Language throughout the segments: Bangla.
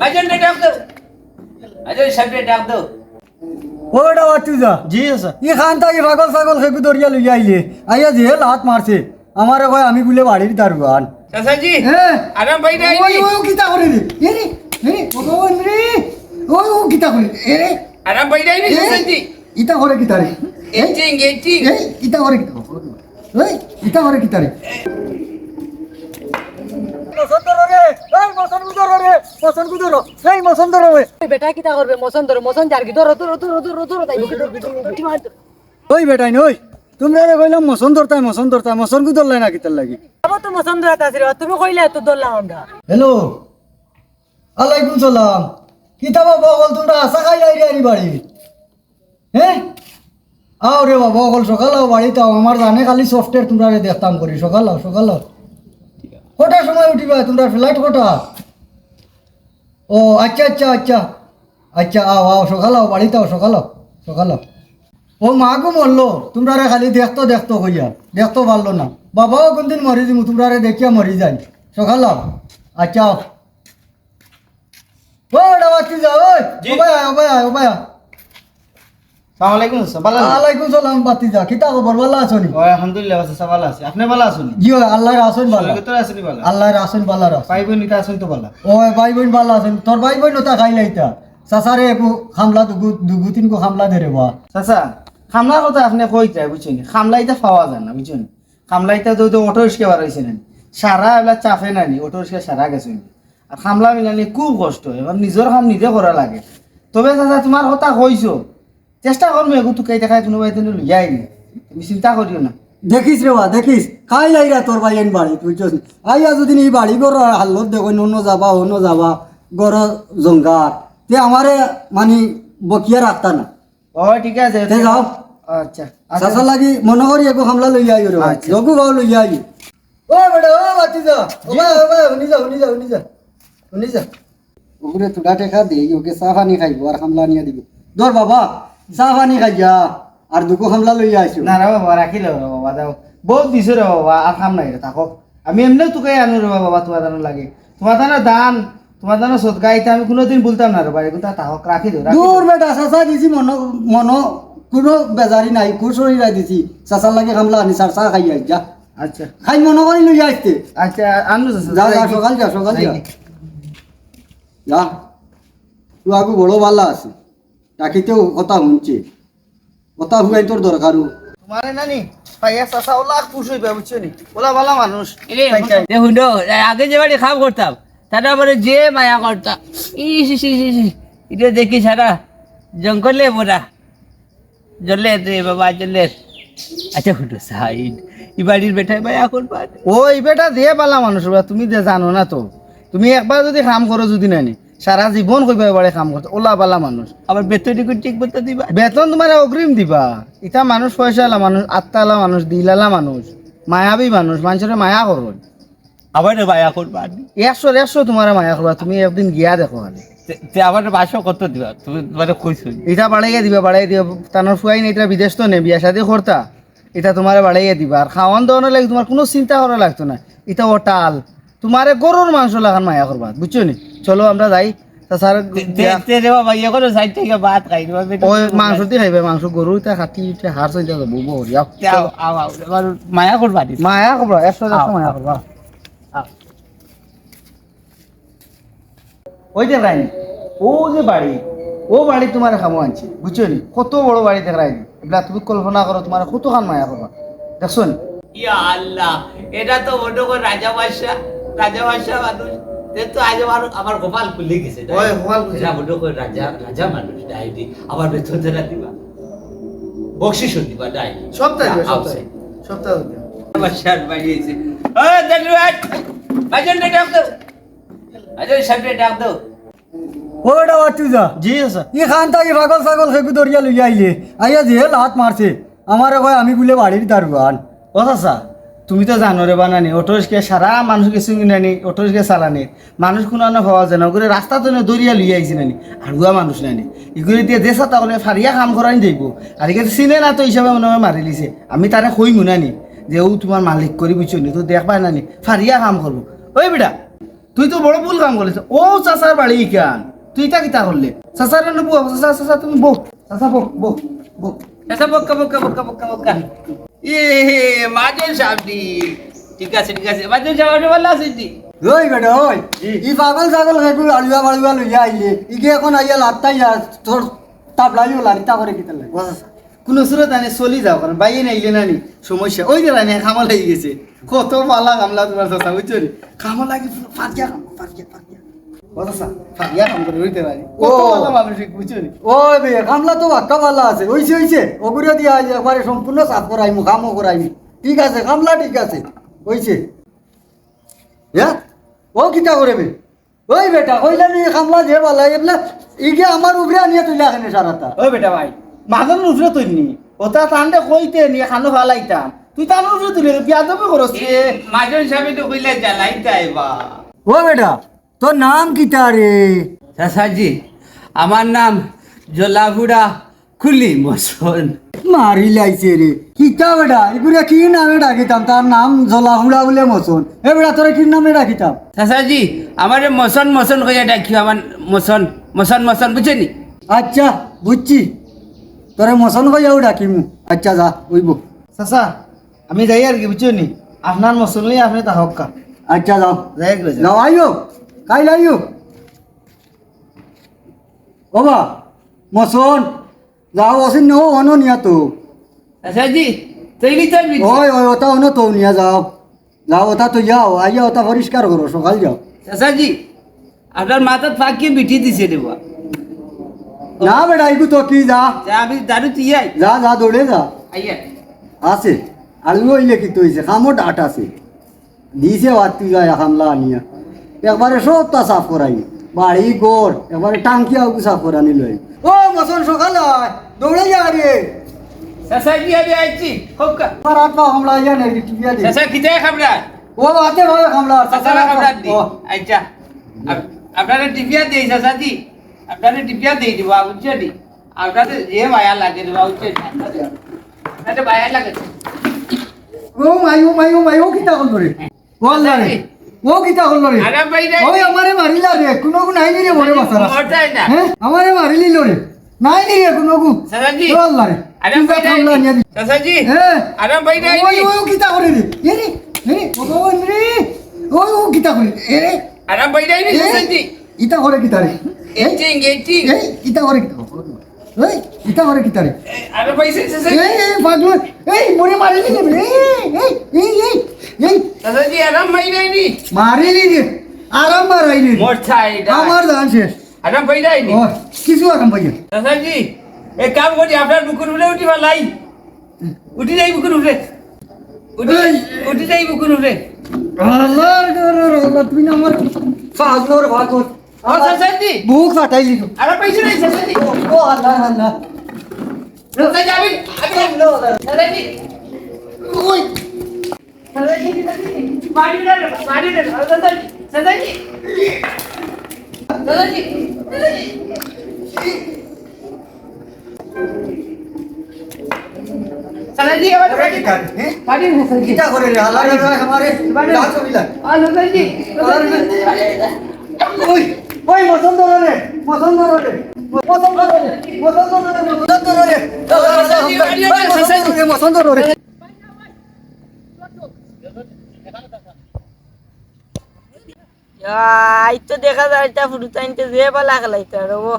ভাইজানকে ডাক দাও। আরে সামনে ডাক দাও। ওটা বাচ্চু যা জি স্যার ই খান তাকে পাগল ছাগল খেকু দরিয়া লইয়া আইলে আইয়া যে লাত মারছে আমারে কয় আমি বলে বাড়ির দারুয়ান চাচাজি হ্যাঁ আরাম ভাই নাই ওই ওই কিতা করে রে এ রে ভগবান রে ওই ও কিতা করে এ রে আরাম ভাই নাই চাচাজি। ইতা করে কিতা রে এটিং এটিং এই ইতা করে কিতা ওই ইতা করে কিতা রে মসন্দর রে এই মসন্দর রে মসন্দর এই মসন্দর রে বেটা কিতা করবে মসন ধরে মসন যার কি ধরো ধরো ধরো ধরো ধরো তাই বিটি মার ওই বেটাই নই তোমরা রে কইলাম মসন্দর তাই মসন কু দলাই না কিতার লাগি আবার তো মসন ধরে তাছিস তুমি কইলে তো ধরলাম আমরা হ্যালো আলাইকুম সালাম কিতা বাবা বল তোমরা আশা খাই আইরে আনি বাড়ি হ্যাঁ আও রে বাবা বল সকাল আও বাড়িতে আও আমার জানে খালি সফটওয়্যার তোমরা রে দেখতাম করি সকাল আও কটার সময় উঠিবা তোমরা ফ্লাইট কটা ও আচ্ছা আও সকাল আও বাড়িতে আও সকাল আও ও মাগো মরলো তোমরা রে খালি দেখতো কইয়া দেখতো পারলো না বাবাও কোনদিন মরি দিমু তোমরা রে দেখিয়া মরি যাই সকাল আও আচ্ছা ও ডাবাতি যা ওই ও ভাই সালাম আলাইকুম স্যার ভালো আছেন? আলাইকুম সালাম বাতি যা কিতা খবর ভালো আছো নি ও আলহামদুলিল্লাহ স্যার ভালো আছে আপনি ভালো আছেন জি আল্লাহর আসন ভালো ভিতরে আছেন ভালো আল্লাহর আসন ভালো আছে পাই বই নিতে আছেন তো ভালো ও ভাই বোন ভালো আছেন তোর ভাই বোন ওটা খাই লাইতা সাসারে একু খামলা দুগু তিন কো খামলা ধরে বা চাচা খামলার কথা আপনি কইতে বুঝছেন খামলাইতে পাওয়া যায় না বুঝছেন খামলাইতে তো অটো রিক্সা বাড়াইছে না সারা এবার চাপে নানি অটো রিক্সা সারা গেছে আর খামলা মিলানি খুব কষ্ট এবার নিজের কাম নিজে করা লাগে তবে চাচা তোমার কথা কইছো চেষ্টা করবো এগু তুকাই দেখায় কোনো বাইতে লইয়াই নি তুমি চিন্তা করিও না দেখিস রে বা দেখিস খাই লাইরা তোর ভাই এন বাড়ি বুঝছস আইয়া যদি এই বাড়ি ঘর হালত দেখো অন্য যাবা গর জঙ্গার তে আমারে মানে বকিয়া রাখতা না ও ঠিক আছে তে যাও আচ্ছা সাসা লাগি মনে করি একো হামলা লইয়া আইও রে ভাই আচ্ছা। জগু গাও লইয়া আইও ও বেটা ও বাতি যা ও ভাই উনি যা ওরে তুডা টেকা দে ওকে চা পানি খাইবো আর হামলা নিয়া দিব দর বাবা চা পানি খাইয়া আর দুকো হামলা লইয়া আইছো না রে বাবা রাখিলে রে বাবা দাও বহুত দিছো রে বাবা আর কাম নাই রে থাকো আমি এমনি তোকে আনো রে বাবা তোমার দানো লাগে তোমার দানো দান তোমার দানো সদকা এটা আমি কোনোদিন বলতাম না রে ভাই কিন্তু থাকক রাখি দাও দূর বেটা চাচা দিছি মন কোনো বেজারি নাই কুসরি রাই দিছি চাচার লাগে হামলা আনি চা খাইয়া যা আচ্ছা খাই মনে করি লইয়া আসতে আচ্ছা আনো যা সকাল যা যা তুই আগু বড় ভালো আছে ডাকিতেও কথা শুনছে কথা হুয়াই তোর দরকারও তোমার নানি পাইয়া চাচা ওলা খুশ হইবে বুঝছো নি ওলা ভালো মানুষ দেখুন আগে যে বাড়ি খাম করতাম তারপরে যে মায়া করতাম এটা দেখি সারা জঙ্গলে মোরা জলে রে বাবা জলে আচ্ছা হুটো সাইড এই বাড়ির বেটায় মায়া করবা ওই বেটা দিয়ে পালা মানুষ বা তুমি যে জানো না তো তুমি একবার যদি কাম করো যদি নানি সারা জীবন কইবা এবারে কাম করতে ওলা পালা মানুষ আবার বেতন ঠিক মতো দিবা বেতন তোমার অগ্রিম দিবা ইটা মানুষ পয়সাওয়ালা মানুষ আত্মালা মানুষ দিলালা মানুষ মায়াবী মানুষ মানুষের মায়া করো আবার মায়া করবা 100 তোমার মায়া করবা তুমি একদিন গিয়া দেখো খালি আবার বাসা কত দিবা তুমি মানে কইছো এটা বাড়াইয়া দিবা তানোর ফুয়াই না এটা বিদেশ তো নে বিয়া শাদি করতা এটা তোমার বাড়াইয়া দিবা আর খাওয়ান দাওয়ানোর লাগে তোমার কোনো চিন্তা করা লাগতো না এটা ওটাল তোমারে গরুর মাংস লাগান মায়া করবা বুঝছো নি চলো আমরা যাই স্যার বাবা ইয়ে করে সাইড থেকে ভাত খাই দিবা ওই মাংস দিয়ে খাইবে মাংস গরু এটা কাটি উঠে হাড় চলে যাবে বউ মায়া করবা মায়া করবা 100 মায়া করবা ওই যে রাইনি ও যে বাড়ি ও বাড়ি তোমার খামো আনছে বুঝছো নি কত বড় বাড়ি দেখ রাইনি এগুলা তুমি কল্পনা করো তোমার কত খান মায়া করবা দেখছো নি ইয়া আল্লাহ এটা তো মনে কর রাজা বাদশা মানুষ তো আজ আমার গোপাল খুলে গেছে ওই গোপাল খুলে। এটা মনে কর রাজা মানুষ ডাইনি আবার বেতন দেনা দিবা বকশিস দিবা ডাইনি সপ্তাহে আউটসাইড সপ্তাহে বাদশার বাড়িয়েছে ও দাদু বাজন ডাক দাও আজ সামনে ডাক দাও ওটা বাচ্চু যা জি স্যার ই খান তাকে পাগল ছাগল খেকু দরিয়া লইয়া আইলে আইয়া যে লাত মারছে আমারে কয় আমি বলে বাড়ির দারুয়ান ও চাচা তুমি তো জানো রে বানানি অটো রিক্সা সারা মানুষ কিছু নানি অটো রিক্সা চালানি মানুষ কোনো পাওয়া যায় না ওগুলো রাস্তা তো দরিয়া লইয়া আইছি নানি হাড়ুয়া মানুষ নানি এগুলো দিয়ে দেশা তাহলে ফারিয়া কাম করাই যাইব আর এখানে চিনে না তো হিসাবে মনে হয় মারি লিছে আমি তারে কইমু নানি যে ও তোমার মালিক করি বুঝছো নি তো দেখবা নানি ফারিয়া কাম করবো ওই বেটা তুই তো বড় ভুল কাম করেছ ও চাচার বাড়ি কেন তুই তা কিতা করলে চাচার বউ চাচা চাচা তুমি বউ চাচা বউ বউ বউ চাচা বক্কা বক্কা বক্কা বক্কা বক্কা মাজন সাহেবজি ঠিক আছে মাজন সাহেব ভালো আছেন জি ওই বেটা ওই ই পাগল ছাগল একটু আলুয়া বালুয়া লইয়া আইলে ইকে এখন আইয়া লাত্তাই যা তোর তাবলাইও লারিতা করে কিতা লাগে কোনো সুরত আনে চলি যাও কারণ বাইরে নাইলে নানি সমস্যা ওই যে রানি খামা লাগি গেছে কত পালা কামলা তোমার চাচা বুঝছো রে খামা লাগি ফাটিয়া কাম ফাটিয়া ও চাচা ফাটিয়া কাম করে হইতে পারি কত পালা মানুষ বুঝছো রে ওই বে কামলা তো বাক্কা ভালো আছে হইছে ওগুলো দিয়া একবারে সম্পূর্ণ সাফ করাইমু কামও করাইমু ঠিক আছে কামলা ঠিক আছে হইছে হ্যাঁ ও কিতা করবে ওই বেটা কইলা নি কামলা যে ভালো এবলা ইগে আমার উপরে আনিয়া তুইলা এখানে সারাটা ওই বেটা ভাই মাজন উঠরে তুই নি ওটা টানতে কইতে নিয়ে খানো ফালাইতাম তুই টানো উঠরে তুলে বিয়া দেবে করস রে মাজন সাহেব তো কইলে জ্বালাইতে আইবা ও বেটা তোর নাম কিতা রে চাচাজি আমার নাম জলাভুড়া খুলি মসন মারি লাইছে রে কিতা বেটা এগুলা কি নামে ডাকিতাম তার নাম জলাহুড়া বলে মসন এ বেটা তোরা কি নামে ডাকিতাম চাচাজি আমার মসন মসন কইয়া ডাকিও আমার মসন মসন মসন বুঝছেনি আচ্ছা বুঝছি তোরে মসন কইয়াও ডাকিমু আচ্ছা যা ওইব চাচা আমি যাই আর কি বুঝছো নি আপনার মসল্লি আপনি তা হক্কা আচ্ছা যাও যাই গেলে যাও আইও কাইল আইও বাবা মসন যাও অসিন নো অনো নিয়া তো চাচাজি তৈরি থাকবি ওই ওটা অনো তো নিয়া যাও যাও ওটা তো যাও আইয়া ওটা পরিষ্কার করো সকাল যাও চাচাজি আপনার মাথার ফাঁকিয়ে বিঠি দিছে দেবা না বেটা এগু তো কি যা আমি দারু তিয়াই যা দৌড়ে যা আইয়া আছে আলু হইলে কি তৈছে খামো ডাট আছে দিছে বাতি যায় খামলা আনিয়া একবারে সবটা সাফ করাই বাড়ি গোর একবারে টাঙ্কিয়া সাফ করানি লই ও মসন সকাল হয় দৌড়ে যা রে চাচাজি আমি আইছি হোক আমার হাত পা খামলা ইয়া নেই টিপিয়া দে চাচা কিতে খাবড়া ও হাতে ভাবে খামলা চাচারা খাবড়া দি আচ্ছা আপনারা টিপিয়া দেই চাচাজি আপনারা টিপিয়া দেই দিবা বুঝছেন আপনাদের যে মায়া লাগে দিবা বুঝছেন আপনাদের মায়া লাগে ও মাই ও কিতা করলো রে বল না রে ও কিতা করলো রে আরে ভাই রে ওই আমারে মারিলা রে কোনো গু নাই নি রে বড় বাসারা মোটাই না হ্যাঁ আমারে মারিলি রে নাই নি রে কোনো গু চাচাজি বল না রে আরে তুই ভাই খামলা নিয়া দি চাচাজি হ্যাঁ আরে ভাই রে ওই কিতা করে রে ও ভগবান রে ও কিতা করে রে আরে ভাই রে চাচাজি ইতা করে কিতা রে এটিং এই ইতা করে কিতা ওই ইতা করে কিতা রে আরে ভাই চাচাজি এই পাগল এই মরে মারিলি রে এই চাচাজি আরাম ভাই রে মারিলি রে আরাম মারাই রে মোটাই আমার দান শেষ আরাম ভাই রে ও কিছু আরাম পাইয়া চাচাজি এক কাম করি আপনার বুকুর উপরে উঠি লাই উঠি যাই বুকুর উপরে উঠি যাই বুকুর উপরে আল্লাহ তুই না আমার পাগলর ভাগর ও চাচাজি বুক ফাটাইলি তো আরে পয়সা নাই চাচাজি ও আল্লাহ চাচাজি আমি চাচাজি ওই চাচাজি মারি না চাচাজি চাচাজি চাচাজি চাচাজি আমার মারি না চাচাজি কিটা করে রে আল্লাহ রে আমারে গাছ মিলা চাচাজি ওই ওই মসন্দ রে মসন্দ রে মসন্দ রে আই তো দেখা যায় এটা ফুটুতে আনতে যে বালা খেলাইতে আর ও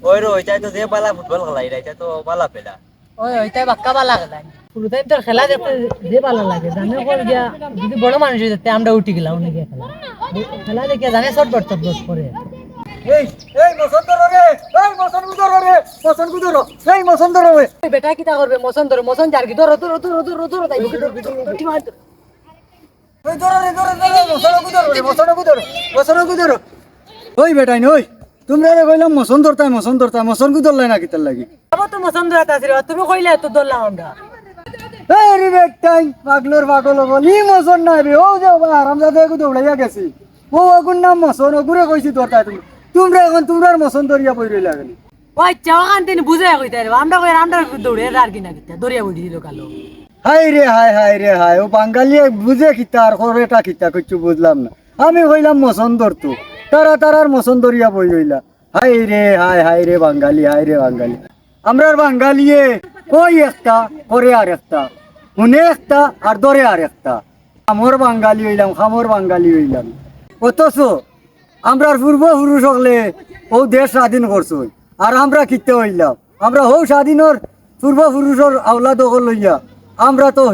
ওই রো এটা তো যে বালা ফুটবল খেলাই এটা তো বালা পেলা ওই ওইটাই বাক্কা বালা খেলাই পুরোটাই তোর খেলা দেখতে যে ভালো লাগে জানে কর গিয়া যদি বড় মানুষ হয়ে যেতে আমরা উঠি গেলাম অনেক খেলা খেলা দেখে জানে শর্ট বট করে এই মসন্দ রে এই মসন্দ রে এই মসন্দ রে ওই বেটা কিটা করবে মসন ধরে মসন যার কি ধরো ধরো ধরো ধরো ধরো তাই বিটি মার ওই মসন্দ ধরো ওই বেটাই নই তোমরা রে কইলাম মসন ধরতা মসন গুদরলাই না কিতার লাগি আবার তো মসন ধরে আছে তুমি কইলে তো ধরলাম আমরা এই রে বেটাই পাগল বলি মসন না রে ও যে আরামজাদা একটু দৌড়াইয়া গেছি ও আগুন নাম মসন ওগুরে কইছি ধরতা তোমরা এখন তোমরার মসন ধরিয়া বই রইলা গেলি ওই চাওয়ান তিনি বুঝাই কইতে আমরা কই আমরা দৌড়ে আর কি না কিটা দরিয়া বইটি দিল কালো হাই রে হাই ও বাঙালি বুঝে কিতা আর করেটা কিতা কিছু বুঝলাম না আমি হইলাম মসন্দর তো তারার মসন্দরিয়া বই হইলা হাই রে বাঙালি হাই রে বাঙালি আমরার বাঙালিয়ে কই একটা করে আর একটা শুনে একটা আর দরে আর একটা খামর বাঙালি হইলাম খামর বাঙালি হইলাম অথচ আমরার পূর্বপুরুষ হলে ও দেশ স্বাধীন করছো আর আমরা কিতে হইলাম আমরা হৌ স্বাধীনের পূর্বপুরুষের আওলাদ লইয়া আমরা তো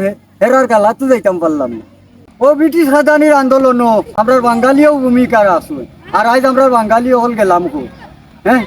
হেরার কালা তো যাইতাম পারলাম না ও ব্রিটিশ খাদানির আন্দোলনও আমরা বাঙালিও ভূমিকা আসুন আর আজ আমরা বাঙালি হল গেলাম খুব হ্যাঁ